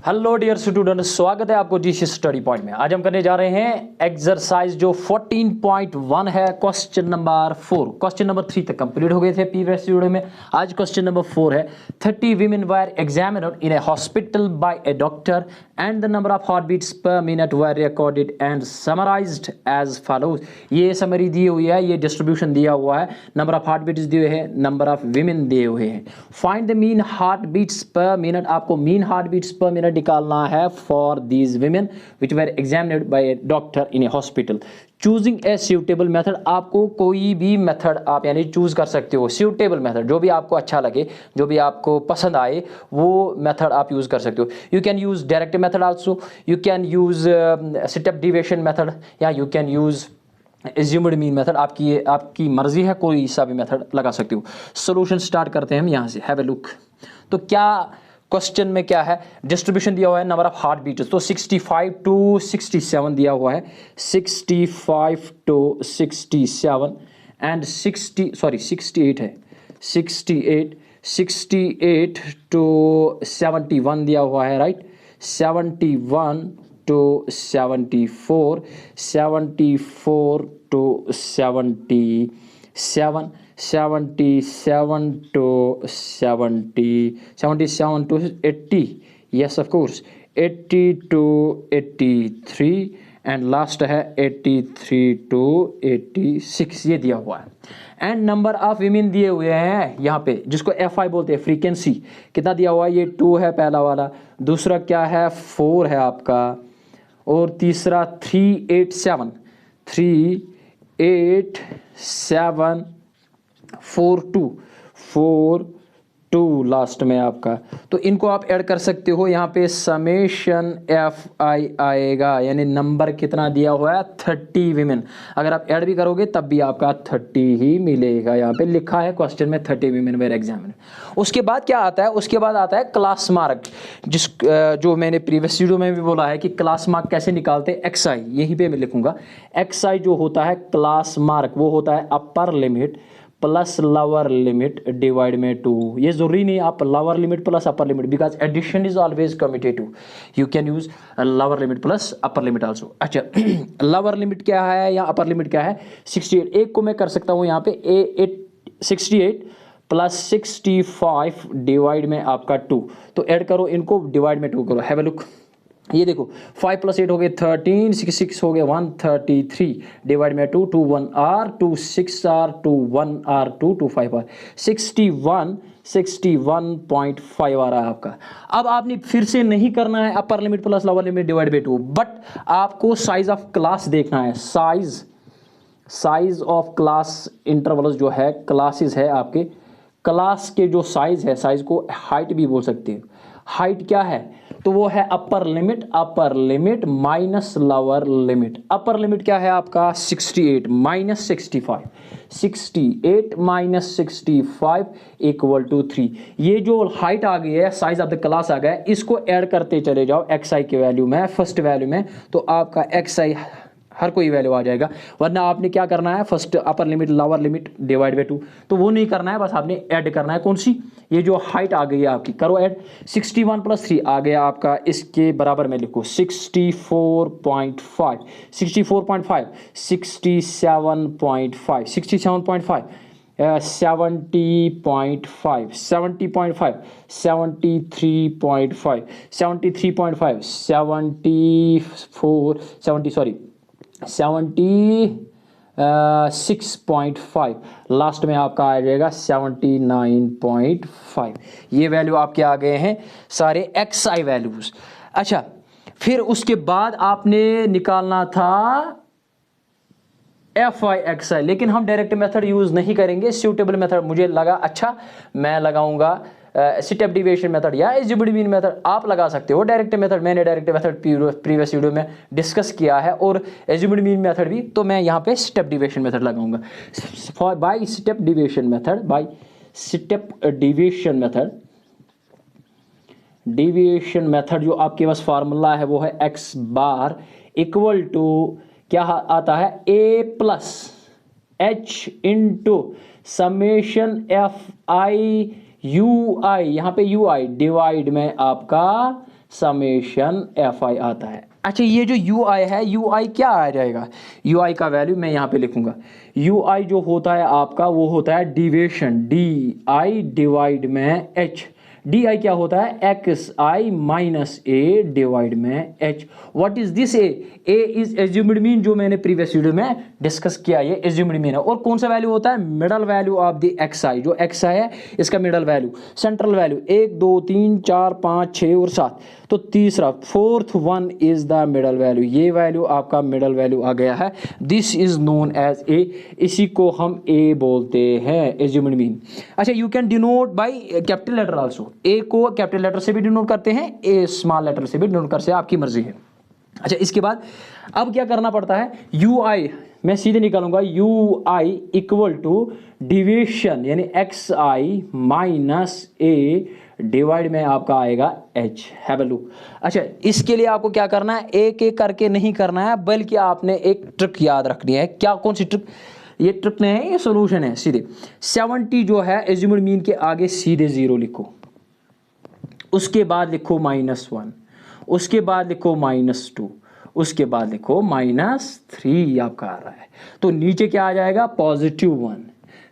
Hello dear student, स्वागत है आपको जीसी स्टडी पॉइंट में। आज हम करने जा रहे हैं एक्सरसाइज जो 14.1 है, क्वेश्चन नंबर 4। क्वेश्चन नंबर 3 तक कंप्लीट हो गए थे प्रीवियस वीडियो में। आज क्वेश्चन नंबर 4 है 30 women were examined in a hospital by a doctor and the number of heartbeats per minute were recorded and summarized as follows। ये summary दी हुई है, ये डिस्ट्रीब्यूशन दिया हुआ है, नंबर ऑफ हार्ट बीट्स दिए हैं, नंबर ऑफ विमेन दिए हुए हैं। Find the mean heart beats per minute, आपको mean heart beats per minute निकालना है for these women which were examined by a doctor in a hospital. Choosing a suitable method, आपको कोई भी method आप यानी चूज कर सकते हो। सूटेबल मेथड, जो भी आपको अच्छा लगे, जो भी आपको पसंद आए, वो मेथड आप यूज कर सकते हो। You can use direct method also, you can use step deviation method, या you can use assumed mean method. आपकी मर्जी है, कोई सा भी मेथड लगा सकते हो। सोल्यूशन स्टार्ट करते हैं हम यहाँ से। Have a look. तो क्या क्वेश्चन में क्या है, डिस्ट्रीब्यूशन दिया हुआ है नंबर ऑफ हार्ट बीट्स, तो 65 to 67 दिया हुआ है। 65 to 67 एंड 68 है। 68 to 71 दिया हुआ है, right. 71 to 74, 74 to 77, 77 to 77 to 80, yes of course, 80 to 83 and last है 83 to 86, ये दिया हुआ है। एंड नंबर ऑफ विमेन दिए हुए हैं यहाँ पे, जिसको FI बोलते हैं, फ्रीक्वेंसी कितना दिया हुआ है, ये 2 है पहला वाला, दूसरा क्या है 4 है आपका, और तीसरा 387 42 लास्ट में आपका। तो इनको आप ऐड कर सकते हो। यहाँ पे समेशन FI आएगा, यानी नंबर कितना दिया हुआ है 30 विमेन। अगर आप ऐड भी करोगे तब भी आपका 30 ही मिलेगा। यहाँ पे लिखा है क्वेश्चन में 30 विमेन वेर एग्जामिन। उसके बाद क्या आता है, उसके बाद आता है क्लास मार्क, जो मैंने प्रीवियस वीडियो में भी बोला है कि क्लास मार्क कैसे निकालते हैं। XI यहीं पे मैं लिखूंगा। XI जो होता है क्लास मार्क, वो होता है upper limit plus lower limit divide में 2। ये जरूरी नहीं आप lower limit plus upper limit, because addition is always commutative. You can use lower limit plus upper limit also. अच्छा, लोअर लिमिट क्या है या अपर लिमिट क्या है, 68। एक को मैं कर सकता हूँ यहाँ पे 68 प्लस 65 डिवाइड में आपका 2। तो ऐड करो इनको, डिवाइड में 2 करो। Have a look. ये देखो 5 + 8 हो गए 13, 6 हो गए 133 डिवाइड में 2, 2 1 R, 2 6 R, 2 1 R, 2 2 5 R, 61.5 आ रहा है आपका। अब आपने फिर से नहीं करना है upper limit plus lower limit divide by 2, but आपको साइज ऑफ क्लास देखना है। साइज ऑफ क्लास इंटरवल्स जो है, क्लासेस है आपके, क्लास के जो साइज है, साइज को हाइट भी बोल सकते हैं। हाइट क्या है, तो वो है upper limit minus lower limit. Upper limit क्या है आपका 68 माइनस 65, 68 माइनस 65 इक्वल टू 3। ये जो हाइट आ गई है, साइज ऑफ द क्लास आ गया है, इसको ऐड करते चले जाओ XI के वैल्यू में, फर्स्ट वैल्यू में, तो आपका XI हर कोई वैल्यू आ जाएगा। वरना आपने क्या करना है, first upper limit lower limit divide by 2, तो वो नहीं करना है, बस आपने ऐड करना है। कौन सी, ये जो हाइट आ गई है आपकी, करो ऐड। 61 + 3 आ गया आपका, इसके बराबर में लिखो 64.5, 67.5, 67.5, 70.5, 70.5, 73.5, 74, 76.5, लास्ट में आपका आ जाएगा 79.5। ये वैल्यू आपके आ गए हैं सारे XI वैल्यूज। अच्छा, फिर उसके बाद आपने निकालना था FI XI, लेकिन हम डायरेक्ट मेथड यूज नहीं करेंगे। सूटेबल मेथड मुझे लगा अच्छा, मैं लगाऊंगा स्टेप डिविएशन मेथड या एज्यूम्ड मीन मेथड। आप लगा सकते हो डायरेक्ट मेथड, मैंने डायरेक्ट मेथड प्रीवियस वीडियो में डिस्कस किया है, और एज्यूम्ड मीन मेथड भी, तो मैं यहाँ पे स्टेप डिविएशन मेथड लगाऊंगा। बाय स्टेप डिविएशन मेथड जो आपके पास फार्मूला है वो है x बार इक्वल टू क्या आता है, a plus h into summation FI u i, यहाँ पे यू आई डिवाइड में आपका समेशन एफ आई आता है। अच्छा ये जो यू आई है, यू आई क्या आ जाएगा, यू आई का वैल्यू मैं यहाँ पे लिखूंगा, यू आई जो होता है आपका वो होता है डिविएशन, डी आई डिवाइड में एच। डी आई क्या होता है, x i minus a divide में H. What is this A, A is assumed mean, जो मैंने प्रीवियस वीडियो में डिस्कस किया, ये एज्यूम्ड मीन है। और कौन सा वैल्यू होता है, middle value of the x i, जो एक्स आई है इसका मिडल वैल्यू, सेंट्रल वैल्यू 1 2 3 4 5 6 और 7, तो तीसरा fourth one is the middle value, ये वैल्यू आपका मिडल वैल्यू आ गया है। This is known as A, इसी को हम ए बोलते हैं, एज्यूम्ड मीन। अच्छा you can denote by capital letter also, A को कैपिटल लेटर से भी डिनोट करते हैं, ए स्मॉल लेटर से भी डिनोट करते हैं, आपकी मर्जी है। अच्छा इसके बाद अब क्या करना पड़ता है, यू आई मैं सीधे निकालूंगा, u i equal to deviation यानी x i minus a divide में आपका आएगा एच। Have a look. अच्छा इसके लिए आपको क्या करना है, एक एक करके नहीं करना है, बल्कि आपने एक ट्रिक याद रखनी है। क्या, कौन सी ट्रिक, ये ट्रिक नहीं है, ये सोल्यूशन है। सीधे 70 जो है एज्यूम्ड मीन के आगे सीधे 0 लिखो, उसके बाद लिखो -1, उसके बाद लिखो -2, उसके बाद लिखो -3 आपका आ रहा है। तो नीचे क्या आ जाएगा, +1,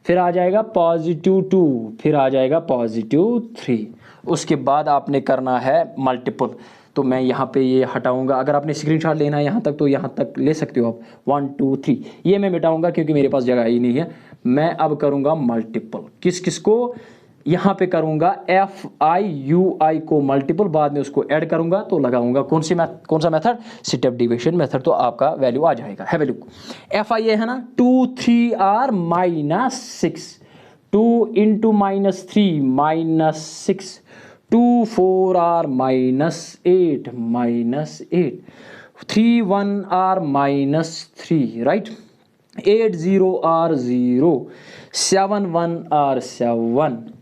फिर आ जाएगा +2, फिर आ जाएगा +3। उसके बाद आपने करना है मल्टीपल, तो मैं यहाँ पे ये हटाऊंगा। अगर आपने स्क्रीनशॉट लेना है यहाँ तक तो यहाँ तक ले सकते हो आप, 1 2 3, ये मैं मिटाऊंगा क्योंकि मेरे पास जगह ही नहीं है। मैं अब करूँगा मल्टीपल, किस किस को, यहाँ पे करूँगा एफ आई यू आई को मल्टीपल, बाद में उसको ऐड करूँगा तो लगाऊंगा कौन सा मेथड, स्टेप डिविएशन मेथड, तो आपका वैल्यू आ जाएगा। Have a look, f i है ना, 2 3 are -6, 2 into -3 -6, 2 4 are -8 -8, 3 1 are -3, right, 8 0 are 0, 7 1 are 7,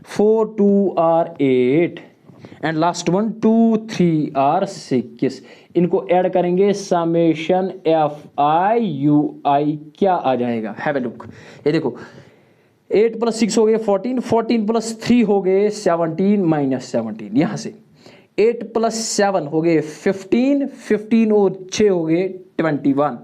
4 2 are 8, and last one 2 3 are 6। इनको ऐड करेंगे, summation f i u i क्या आ जाएगा, हैव अ लुक। ये देखो 8 + 6 हो गए 14, 14 + 3 हो गए 17 -17, यहाँ से 8 + 7 हो गए 15, 15 और 6 हो गए 21,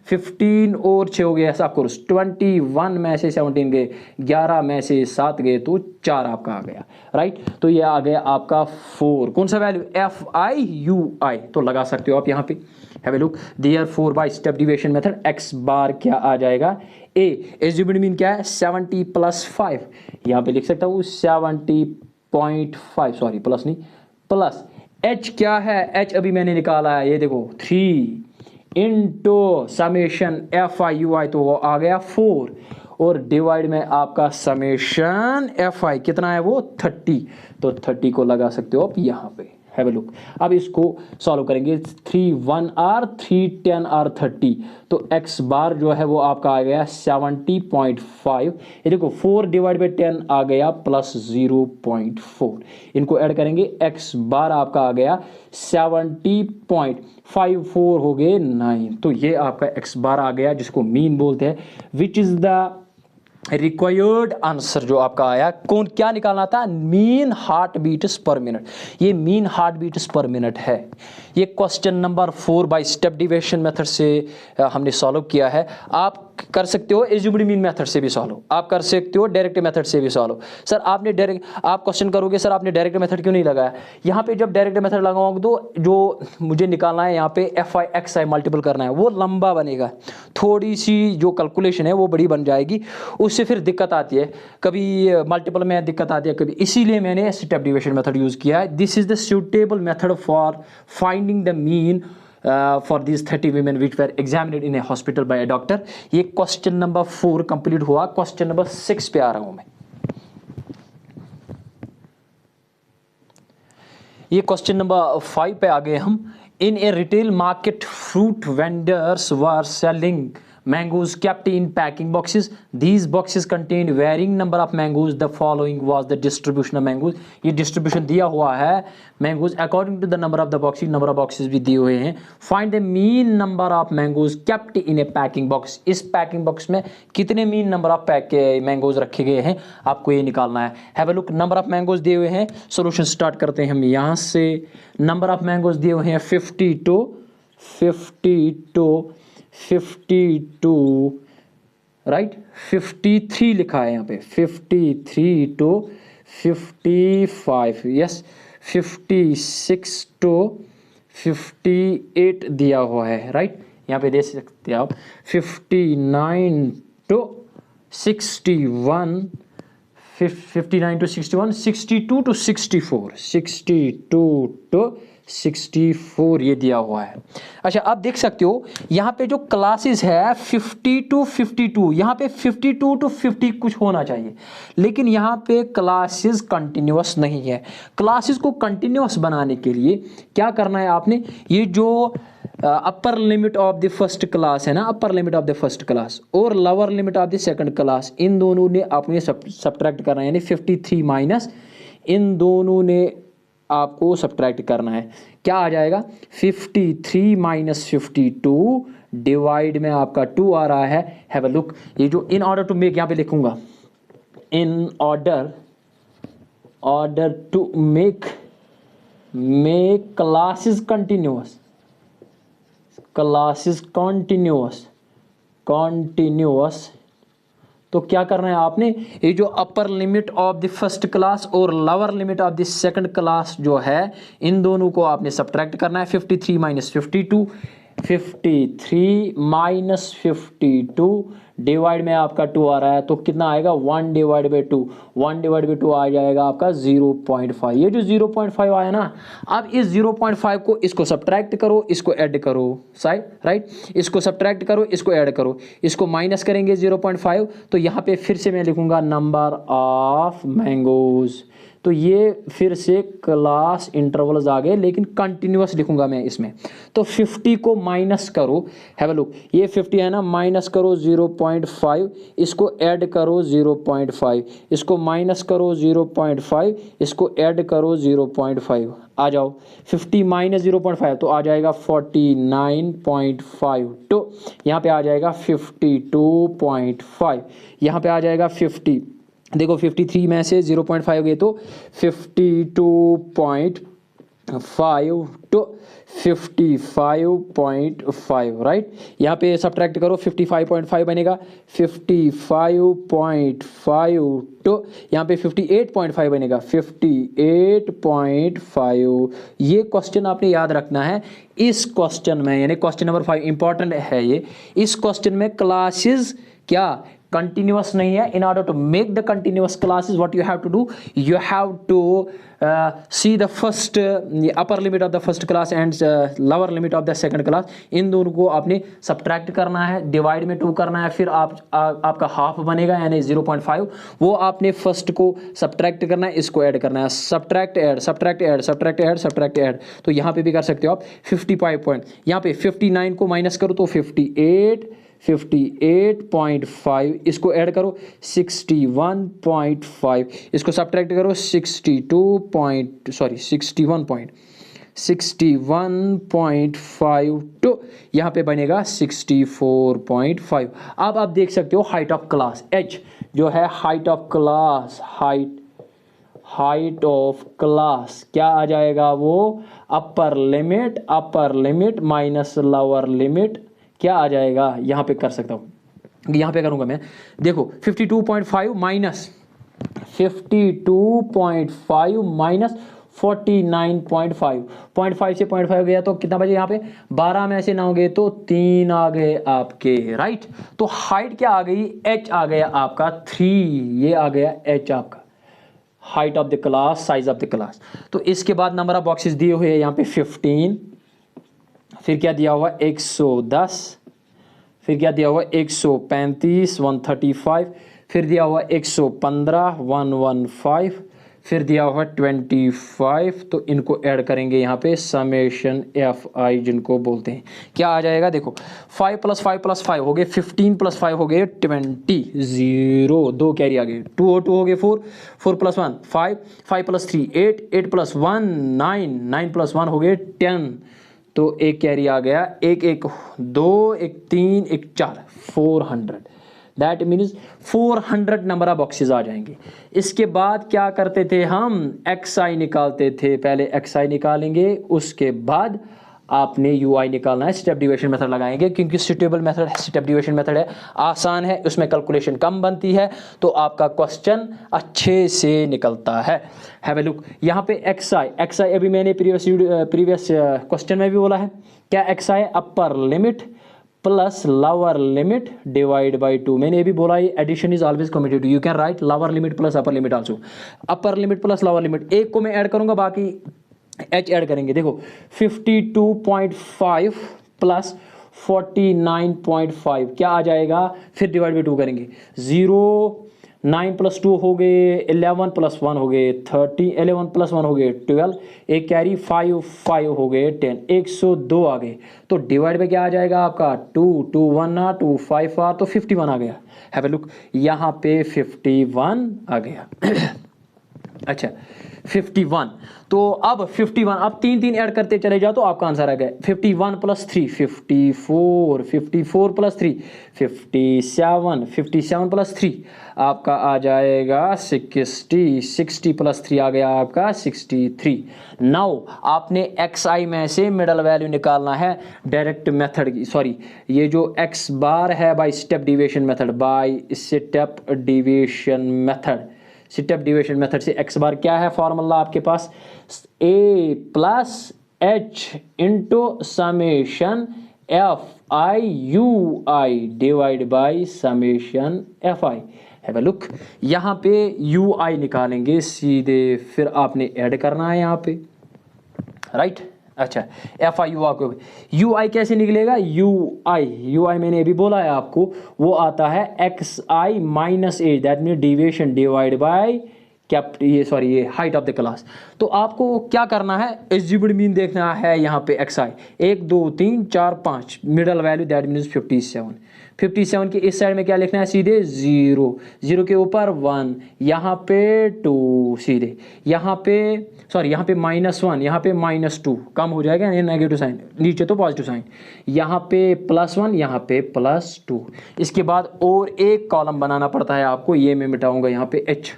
15 और 6 हो गए ऐसा करो 21 में से 17 गए, 11 में से 7 गए तो 4 आपका आ गया, राइट। तो ये आ गया आपका 4, कौन सा value, f i u i, तो लगा सकते हो आप यहाँ पे। Have a look, therefore by step deviation method x bar क्या आ जाएगा, ए एज्यूम्ड मीन क्या है 70 + 5, यहाँ पे लिख सकता हूँ 70.5, सॉरी प्लस नहीं, प्लस एच क्या है, एच अभी मैंने निकाला है, ये देखो 3 into summation f i u i, तो वो आ गया 4, और डिवाइड में आपका समेशन एफ आई कितना है वो 30, तो 30 को लगा सकते हो आप यहाँ पे। हैव अ लुक, अब इसको सॉल्व करेंगे, 3 1 आर 3 10 आर 30, तो एक्स बार जो है वो आपका आ गया 70.5, ये देखो 4 डिवाइड बाई 10 आ गया +0.4, इनको ऐड करेंगे, एक्स बार आपका आ गया 70.54 हो गए 9, तो ये आपका एक्स बार आ गया जिसको मीन बोलते हैं, which is the required answer जो आपका आया। कौन क्या निकालना था, mean heart beats per minute, ये mean heart beats per minute है। ये question number 4 by step deviation method से हमने सॉल्व किया है। आप कर सकते हो एज्यूम्ड मीन मेथड से भी सॉल्व, आप कर सकते हो डायरेक्ट मेथड से भी सॉल्व। सर आपने डायरेक्ट, आप क्वेश्चन करोगे सर आपने डायरेक्ट मेथड क्यों नहीं लगाया, यहाँ पे जब डायरेक्ट मेथड लगाओगे तो जो मुझे निकालना है यहाँ पे F I x I multiple करना है, वो लंबा बनेगा, थोड़ी सी जो कैलकुलेशन है वो बड़ी बन जाएगी, उससे फिर दिक्कत आती है, कभी मल्टीपल में दिक्कत आती है कभी, इसीलिए मैंने स्टेप डिविएशन मेथड यूज़ किया है। This is the suitable method for finding the mean for these 30 women which were examined in a hospital by a doctor। ये क्वेश्चन नंबर 4 कंप्लीट हुआ। क्वेश्चन नंबर 6 पे आ रहा हूं मैं। ये क्वेश्चन नंबर 5 पे आ गए हम। In a retail market fruit vendors were selling mangoes kept in packing boxes. These boxes contained varying number of mangoes. The following was the distribution of mangoes. ये distribution दिया हुआ है mangoes according to the number of the boxes. number of boxes भी दिए हुए हैं. Find the mean number of mangoes kept in a packing box. इस packing box में कितने mean number of mangoes रखे गए हैं आपको ये निकालना है. Have a look. number of mangoes दिए हुए हैं. Solution start करते हैं हम यहाँ से. number of mangoes दिए हुए हैं 52 राइट 53 लिखा है यहाँ पे 53 to 55 यस 56 to 58 दिया हुआ है राइट. यहाँ पे दे सकते हैं आप 59 to 61 59 to 61 62 to 64 62 to 64 ये दिया हुआ है. अच्छा आप देख सकते हो यहाँ पे जो क्लासेस है 50 to 52 यहाँ पे 52 to 50 कुछ होना चाहिए लेकिन यहाँ पे क्लासेस कंटिन्यूअस नहीं है. क्लासेस को कंटिन्यूअस बनाने के लिए क्या करना है आपने ये जो upper limit of the first class है ना upper limit of the first class और lower limit of the second class इन दोनों ने आपने सब्ट्रैक्ट करना है यानी 53 माइनस इन दोनों ने आपको सब्ट्रैक्ट करना है. क्या आ जाएगा 53 माइनस 52 डिवाइड में आपका 2 आ रहा है. हैव अ लुक ये जो इन ऑर्डर टू मेक यहाँ पे लिखूंगा in order to make classes continuous तो क्या करना है आपने ये जो upper limit of the first class और lower limit of the second class जो है इन दोनों को आपने सब्ट्रैक्ट करना है. 53 माइनस 52 53 माइनस 52 डिवाइड में आपका 2 आ रहा है तो कितना आएगा 1 डिवाइड बाई 2 1 डिवाइड बाई 2 आ जाएगा आपका 0.5. ये जो 0.5 आया ना अब इस 0.5 को इसको सब्ट्रैक्ट करो इसको ऐड करो साइड राइट इसको सब्ट्रैक्ट करो इसको ऐड करो इसको माइनस करेंगे 0.5 तो यहाँ पे फिर से मैं लिखूंगा नंबर ऑफ मैंगोज. तो ये फिर से क्लास इंटरवल्स आ गए लेकिन कंटिन्यूअस लिखूंगा मैं इसमें. तो 50 को माइनस करो हैव अ लुक ये 50 है ना माइनस करो 0.5 इसको ऐड करो 0.5 इसको माइनस करो 0.5 इसको ऐड करो 0.5 आ जाओ 50 माइनस 0.5 तो आ जाएगा 49.5 तो यहाँ पे आ जाएगा 52.5 यहाँ पे आ जाएगा 50 देखो 53 में से 0.5 गए तो 52.5 to 55.5 राइट. यहाँ पे सब्ट्रैक्ट करो 55.5 बनेगा 55.5 तो यहाँ पे 58.5 बनेगा 58.5. ये क्वेश्चन आपने याद रखना है. इस क्वेश्चन में यानी क्वेश्चन नंबर 5 इंपॉर्टेंट है ये. इस क्वेश्चन में क्लासेस क्या continuous नहीं है. in order to make the continuous classes what you have to do you have to see the first upper limit of the first class and lower limit of the second class. इन दोनों को आपने subtract करना है divide में 2 करना है फिर आपका हाफ बनेगा यानी 0.5 वो आपने फर्स्ट को सब्ट्रैक्ट करना है इसको ऐड करना है सब्ट्रैक्ट ऐड तो यहाँ पे भी कर सकते हो आप 55 पॉइंट यहाँ पे 59 को माइनस करो तो 58.5 इसको ऐड करो 61.5 इसको सब्ट्रैक्ट करो 61.5 तो यहाँ पे बनेगा 64.5. अब आप देख सकते हो हाइट ऑफ क्लास h जो है हाइट ऑफ क्लास क्या आ जाएगा वो upper limit minus lower limit क्या आ जाएगा यहाँ पे कर सकता हूँ यहाँ पे करूँगा मैं देखो 52.5 माइनस 52.5 माइनस 49.5 0.5 से 0.5 गया तो कितना बचे यहाँ पे 12 में से 9 गए तो 3 आ गए आपके राइट. तो हाइट क्या आ गई h आ गया आपका 3 ये आ गया h आपका height of the class size of the class. तो इसके बाद नंबर ऑफ बॉक्सेस दिए हुए हैं यहाँ पे 15 फिर क्या दिया हुआ 110 फिर क्या दिया हुआ 135 135 फिर दिया हुआ 115 115 फिर दिया हुआ 25, तो इनको ऐड करेंगे यहाँ पे समेशन एफ आई जिनको बोलते हैं। क्या आ जाएगा देखो 5 + 5 + 5 हो गए 15 + 5 हो गए 20, 0 2 कैरी आ गए 2 और 2 हो गए 4, 4 + 1 5, 5 + 3 8, 8 + 1 9, 9 + 1 हो गए 10, तो एक कैरी आ गया 1 1 2 1 3 1 4 400। That means 400 number of boxes आ जाएंगे। इसके बाद क्या करते थे हम एक्स आई निकालते थे, पहले एक्स आई निकालेंगे उसके बाद आपने यू आई निकालना है, स्टेप डिविजन मेथड लगाएंगे क्योंकि suitable method step division method है, आसान है, उसमें कैलकुलेशन कम बनती है, तो आपका क्वेश्चन अच्छे से निकलता है। हैव ए लुक यहाँ पे एक्स आई अभी मैंने प्रीवियस क्वेश्चन में भी बोला है, क्या x i upper limit plus lower limit divide by 2, मैंने ये भी बोला है addition is always commutative, you can write lower limit plus upper limit also, upper limit plus lower limit, एक को मैं ऐड करूंगा बाकी एच ऐड करेंगे। देखो 52.5 प्लस 49.5 क्या आ जाएगा, फिर डिवाइड बाई 2 करेंगे 0, 9 + 2 हो गए 11 + 1 हो गए 30, 11 + 1 हो गए 12, एक कैरी 5 5 हो गए 10, 102 आ गए, तो डिवाइड बाई क्या आ जाएगा आपका 2 2 1 2 5 तो 51 आ गया। हैव ए लुक यहाँ पे 51 आ गया अच्छा 51, तो अब 51 अब 3 3 ऐड करते चले जाओ तो आपका आंसर आ गया 51 + 3 54, 54 + 3 57, 57 + 3 आपका आ जाएगा 60, 60 + 3 आ गया आपका 63। नाउ आपने एक्स आई में से मिडल वैल्यू निकालना है डायरेक्ट मेथड की, सॉरी ये जो एक्स बार है by step division method, by step division method, step division method से एक्स बार क्या है फॉर्मूला आपके पास, a plus h into summation f i u i divide by summation f i. Have a look यहाँ पे you आई निकालेंगे सीधे, फिर आपने ऐड करना है यहाँ पे राइट अच्छा एफ आई यू आई कैसे निकलेगा, यू आई मैंने अभी बोला है आपको, वो आता है x i minus H, that mean deviation divide by ये हाइट ऑफ द क्लास। तो आपको क्या करना है, एज्यूम्ड मीन देखना है यहाँ पे x I 1 2 3 4 5 middle value that means 57, 57 के इस साइड में क्या लिखना है सीधे 0, 0 के ऊपर 1, यहाँ पे 2 सीधे, यहाँ पे सॉरी यहाँ पे -1, यहाँ पे -2 कम हो जाएगा ये नेगेटिव साइन, नीचे तो पॉजिटिव साइन, यहाँ पे +1 यहाँ पे +2। इसके बाद और एक कॉलम बनाना पड़ता है आपको, ये मैं मिटाऊंगा यहाँ पे h,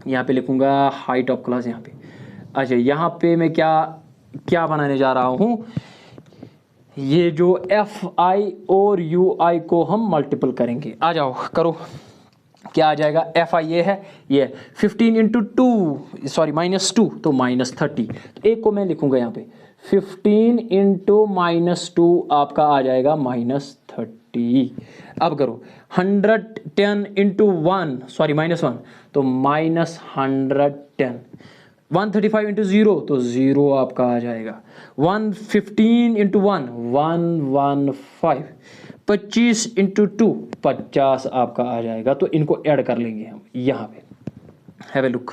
यहाँ पे लिखूंगा हाइट ऑफ क्लास यहाँ पे। अच्छा यहाँ पे मैं क्या बनाने जा रहा हूँ, ये जो एफ आई और यू आई को हम मल्टीपल करेंगे, आ जाओ करो क्या आ जाएगा, एफ आई ये है ये 15 × 2 सॉरी -2 तो -30, तो एक को मैं लिखूंगा यहाँ पे 15 × -2 आपका आ जाएगा -30। अब करो 110 × 1 सॉरी -1 तो -110, 135 × 0 तो 0 आपका आ जाएगा, 115 × 1 115, 25 × 2 50 आपका आ जाएगा। तो इनको ऐड कर लेंगे हम यहाँ पे, हैव ए लुक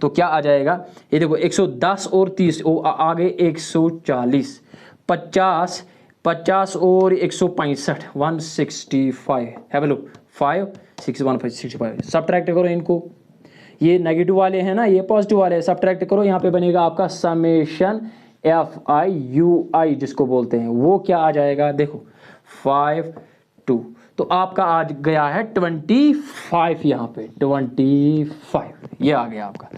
तो क्या आ जाएगा, ये देखो 110 और 30 आगे 140, 50 50 और 165 165, हैव ए लुक 5 6 1 5 65, सब्ट्रैक्ट करो इनको, ये नेगेटिव वाले हैं ना ये पॉजिटिव वाले हैं, सब्ट्रैक्ट करो, यहाँ पे बनेगा आपका समेशन एफ आई यू आई जिसको बोलते हैं, वो क्या आ जाएगा देखो 5 2, तो आपका आ गया है 25, यहाँ पे 25 ये आ गया आपका।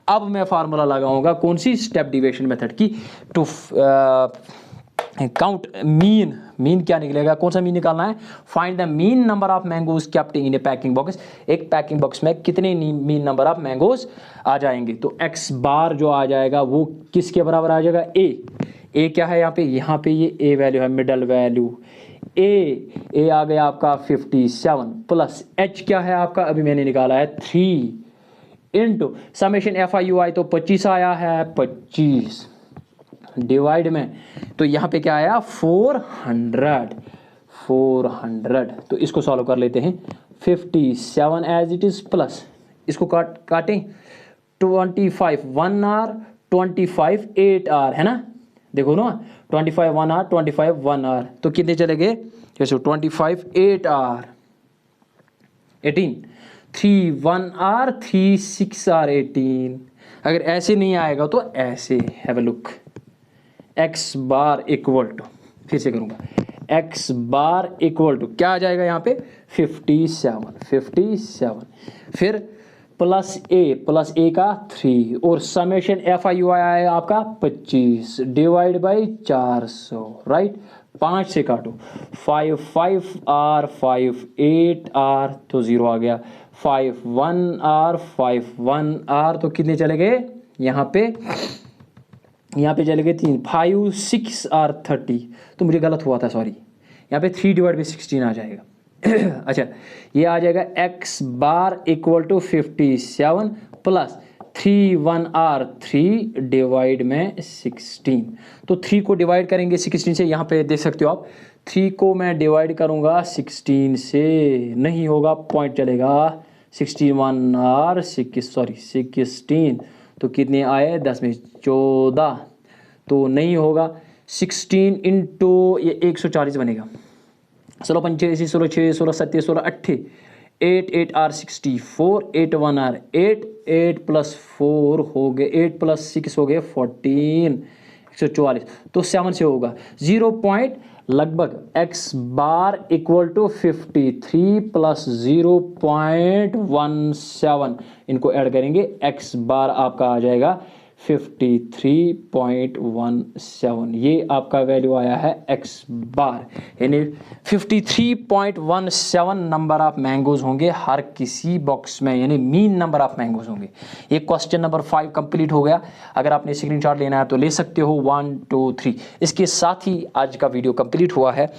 अब मैं फार्मूला लगाऊंगा कौन सी, स्टेप डिविजन मेथड की, टू काउंट मीन क्या निकलेगा, कौन सा मीन निकालना है, find the mean number of mangoes kept in A packing box, एक पैकिंग बॉक्स में कितने मीन नंबर ऑफ मैंगोज आ जाएंगे। तो एक्स बार जो आ जाएगा वो किसके बराबर आ जाएगा, ए क्या है यहाँ पे ये ए वैल्यू है, मिडल वैल्यू ए आ गया आपका 57 प्लस एच क्या है आपका, अभी मैंने निकाला है 3 into summation f i u i तो 25 आया है 25 डिवाइड में, तो यहाँ पे क्या आया 400, तो इसको सॉल्व कर लेते हैं 57 एज इट इज प्लस इसको काटें 25 1 आर, 25 8 आर, है ना, देखो ना 25 1 आर, 25 1 आर, तो कितने चले गए, जैसे 25 8 आर 18, 3 1 आर, 3 6 आर 18। अगर ऐसे नहीं आएगा तो ऐसे, have a look, x bar equal to, फिर से करूंगा, एक्स बार इक्वल टू क्या आ जाएगा यहाँ पे 57, फिर प्लस ए का 3 और समेशन एफ आई यू आएगा आपका 25 डिवाइड बाई 400, राइट, 5 से काटो, 5 5 आर 5 8 आर तो 0 आ गया, 5 1 आर 5 1 आर तो कितने चले गए यहाँ पे चले गए 3, 5 6 आर 30, तो मुझे गलत हुआ था सॉरी, यहाँ पे 3 डिवाइड बाई 16 आ जाएगा। अच्छा, ये आ जाएगा x bar equal to 57 plus 3 1 are 3 divide में 16, तो 3 को डिवाइड करेंगे 16 से, यहाँ पे देख सकते हो आप, 3 को मैं डिवाइड करूँगा 16 से, नहीं होगा, पॉइंट चलेगा, 16 1 आर 16, तो कितने आए 10 में 14, तो नहीं होगा, 16 इंटू ये 140 बनेगा, 16 85 16 6 16 7 16 8 8 8 आर 64, 8 1 आर 8 8 प्लस 4 हो गए, 8 प्लस 6 हो गए 14, 144, तो 7 से होगा 0 पॉइंट लगभग x bar equal to 53 plus 0.17, इनको ऐड करेंगे, एक्स बार आपका आ जाएगा 53.17, ये आपका वैल्यू आया है एक्स बार, यानी 53.17 नंबर ऑफ मैंगोज होंगे हर किसी बॉक्स में, यानी मीन नंबर ऑफ मैंगोज होंगे। ये क्वेश्चन नंबर 5 कंप्लीट हो गया। अगर आपने स्क्रीनशॉट लेना है तो ले सकते हो 1 2 3। इसके साथ ही आज का वीडियो कंप्लीट हुआ है।